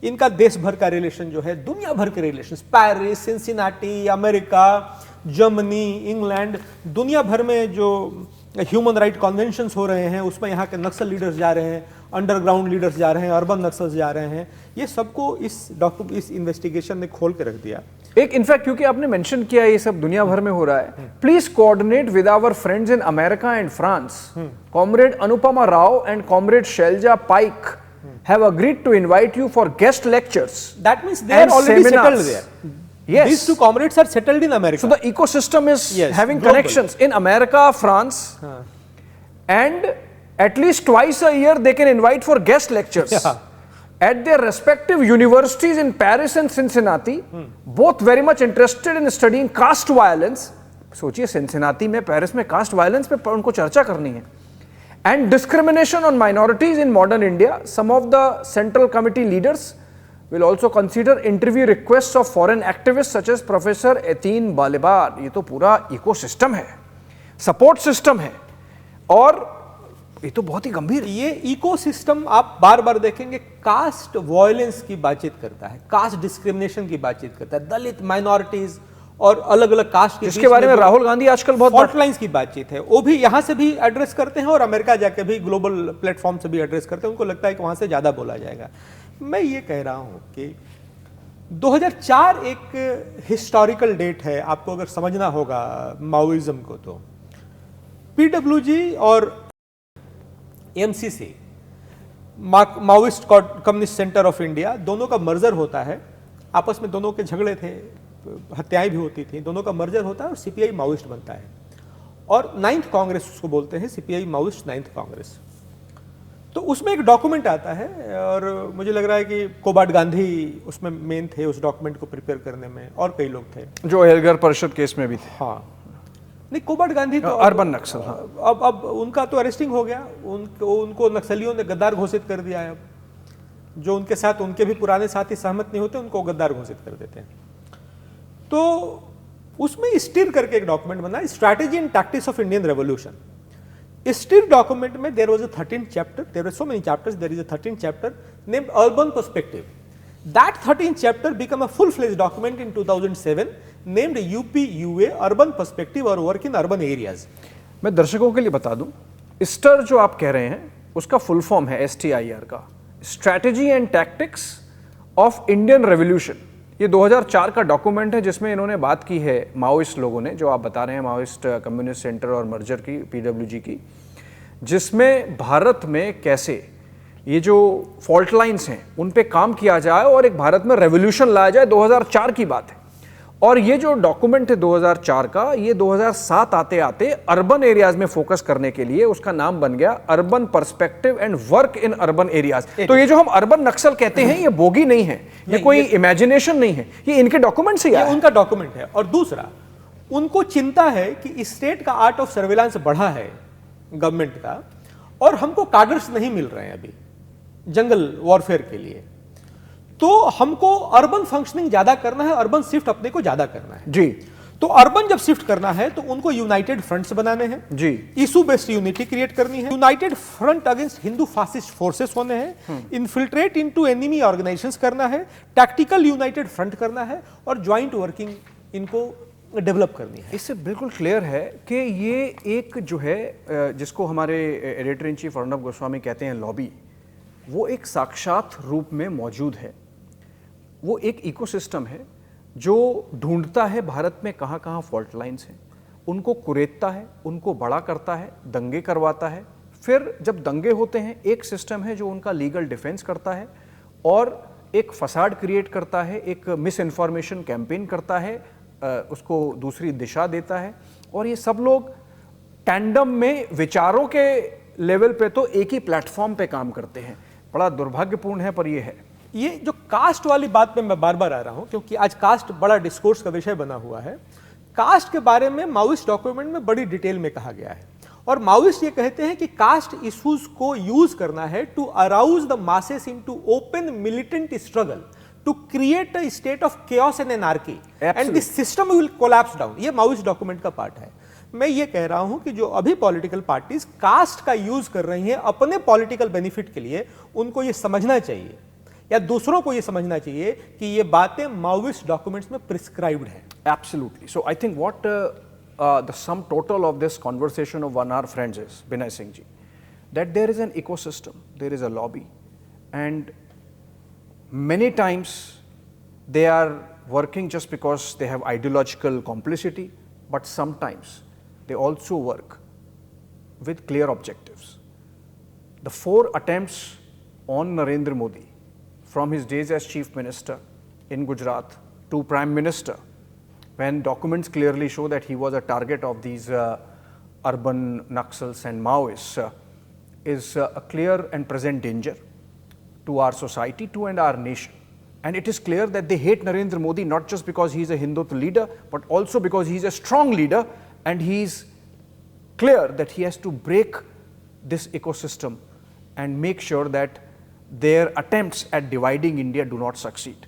इनका देश भर का रिलेशन जो है, दुनिया भर के relation, Paris, Cincinnati, America, Germany, England, दुनिया भर में जो ह्यूमन राइट कन्वेंशंस हो रहे हैं उसमें यहाँ के नक्सल लीडर्स जा रहे हैं, अंडरग्राउंड लीडर्स जा रहे हैं, अर्बन नक्सल्स जा रहे हैं, ये सबको इस इन्वेस्टिगेशन ने खोल के रख दिया। एक इनफैक्ट क्योंकि आपने मेंशन किया ये सब दुनिया भर में हो रहा है, please coordinate with our friends in America and France. Comrade Anupama Rao and comrade Shailaja Paik have agreed to invite you for guest lectures. That means they are already settled there. Yes. These two comrades are settled in America. So the ecosystem is having global connections in America, France, and at least twice a year they can invite for guest lectures at their respective universities in Paris and Cincinnati. Both very much interested in studying caste violence. सोचिए Cincinnati में, Paris में caste violence पे उनको चर्चा करनी है. And discrimination on minorities in modern India. Some of the Central Committee leaders will also consider interview requests of foreign activists such as Professor Etin Balibar. ये तो पूरा इकोसिस्टम है, सपोर्ट सिस्टम है, और ये तो बहुत ही गंभीर है। ये इकोसिस्टम आप बार बार देखेंगे कास्ट वायलेंस की बातचीत करता है, कास्ट डिस्क्रिमिनेशन की बातचीत करता है, दलित, माइनॉरिटीज और अलग अलग कास्ट के, जिसके बारे में राहुल गांधी आजकल बहुत फॉल्ट लाइंस की बातचीत है, वो भी यहां से भी एड्रेस करते हैं और अमेरिका जाके भी ग्लोबल प्लेटफॉर्म से भी एड्रेस करते हैं। उनको लगता है कि वहां से ज्यादा बोला जाएगा। मैं ये कह रहा हूं कि 2004 एक हिस्टोरिकल डेट है, आपको अगर समझना होगा माओइज्म को तो पीडब्ल्यूजी और MCC, Maoist communist centre of India, दोनों का मर्जर होता है। आपस में दोनों के झगड़े थे, हत्याएं भी होती थी, दोनों का मर्जर होता है और सीपीआई माओइस्ट बनता है। और 9th कांग्रेस उसको बोलते हैं, सीपीआई माओइस्ट 9th कांग्रेस। तो उसमें एक डॉक्यूमेंट आता है और मुझे लग रहा है कि कोबाड गांधी उसमें मेन थे उस डॉक्यूमेंट को प्रिपेयर करने में, और कई लोग थे जो एल्गार परिषद केस में भी थे। हाँ, नहीं कोबाड गांधी तो अर्बन नक्सल, हाँ। अब उनका तो अरेस्टिंग हो गया, उनको नक्सलियों ने गद्दार घोषित कर दिया है। अब जो उनके साथ उनके भी पुराने साथी सहमत नहीं होते उनको गद्दार घोषित कर देते हैं। तो उसमें स्टीर करके एक डॉक्यूमेंट बना, strategy and tactics of Indian revolution. स्टीर डॉक्यूमेंट में there was a 13th chapter, there were so many chapters, there is a 13th chapter named urban perspective. That 13th chapter become a full fledged document in 2007 named यूपी-यूए urban perspective our work in urban areas. मैं दर्शकों के लिए बता दूं, stir जो आप कह रहे हैं उसका फुल फॉर्म है STIR का, strategy and tactics of Indian revolution. ये 2004 का डॉक्यूमेंट है जिसमें इन्होंने बात की है माओइस्ट लोगों ने, जो आप बता रहे हैं माओइस्ट कम्युनिस्ट सेंटर और मर्जर की, पीडब्ल्यूजी की, जिसमें भारत में कैसे ये जो फॉल्ट लाइंस हैं उन पे काम किया जाए और एक भारत में रेवोल्यूशन लाया जाए। 2004 की बात है। और ये जो डॉक्यूमेंट है 2004 का, ये 2007 आते आते अर्बन एरियाज में फोकस करने के लिए उसका नाम बन गया urban perspective and work in urban areas. तो ये जो हम अर्बन नक्सल कहते हैं ये बोगी नहीं है, ये कोई इमेजिनेशन नहीं है, ये इनके डॉक्यूमेंट से ये उनका डॉक्यूमेंट है। और दूसरा, उनको चिंता है कि स्टेट का आर्ट ऑफ सर्वेलांस बढ़ा है गवर्नमेंट का, और हमको कार्डर्स नहीं मिल रहे हैं अभी जंगल वॉरफेयर के लिए, तो हमको अर्बन फंक्शनिंग ज्यादा करना है, अर्बन शिफ्ट अपने को ज्यादा करना है जी। तो अर्बन जब शिफ्ट करना है तो उनको यूनाइटेड फ्रंट्स बनाने हैं जी, इशू बेस्ड यूनिटी क्रिएट करनी है, United front against Hindu fascist forces होने हैं, इन्फिल्ट्रेट इनटू एनिमी ऑर्गेनाइजेशंस करना है, टैक्टिकल यूनाइटेड फ्रंट करना है, और ज्वाइंट वर्किंग इनको डेवलप करनी है। इससे बिल्कुल क्लियर है कि ये एक जो है जिसको हमारे editor in chief Arnab Goswami कहते हैं लॉबी, वो एक साक्षात रूप में मौजूद है। वो एक इकोसिस्टम है जो ढूंढता है भारत में कहाँ कहाँ फॉल्ट लाइंस हैं, उनको कुरेदता है, उनको बड़ा करता है, दंगे करवाता है, फिर जब दंगे होते हैं एक सिस्टम है जो उनका लीगल डिफेंस करता है और एक फसाड क्रिएट करता है, एक मिस इन्फॉर्मेशन कैंपेन करता है, उसको दूसरी दिशा देता है, और ये सब लोग टैंडम में विचारों के लेवल पे तो एक ही प्लेटफॉर्म पे काम करते हैं। बड़ा दुर्भाग्यपूर्ण है पर ये है। ये जो कास्ट वाली बात पे मैं बार बार आ रहा हूं क्योंकि आज कास्ट बड़ा डिस्कोर्स का विषय बना हुआ है। कास्ट के बारे में माओइस्ट डॉक्यूमेंट में बड़ी डिटेल में कहा गया है, और माओइस्ट ये कहते हैं कि कास्ट इश्यूज को यूज करना है to arouse the masses into open militant struggle to create a state of chaos and anarchy and the system will collapse down. ये माओइस्ट डॉक्यूमेंट का पार्ट है। मैं ये कह रहा हूं कि जो अभी पॉलिटिकल पार्टीज कास्ट का यूज कर रही हैं अपने पॉलिटिकल बेनिफिट के लिए, उनको ये समझना चाहिए या दूसरों को ये समझना चाहिए कि ये बातें माओइस्ट डॉक्यूमेंट्स में प्रिस्क्राइब्ड हैं? Absolutely. So I think what the sum total of this conversation of 1 hour, friends, is, Binay Singh ji, that there is an ecosystem, there is a lobby, and many times they are working just because they have ideological complicity, but sometimes they also work with clear objectives. The 4 attempts on Narendra Modi from his days as Chief Minister in Gujarat to Prime Minister, when documents clearly show that he was a target of these urban Naxals and Maoists, is a clear and present danger to our society, to and our nation. And it is clear that they hate Narendra Modi not just because he is a Hindutva leader, but also because he is a strong leader, and he is clear that he has to break this ecosystem and make sure that their attempts at dividing India do not succeed.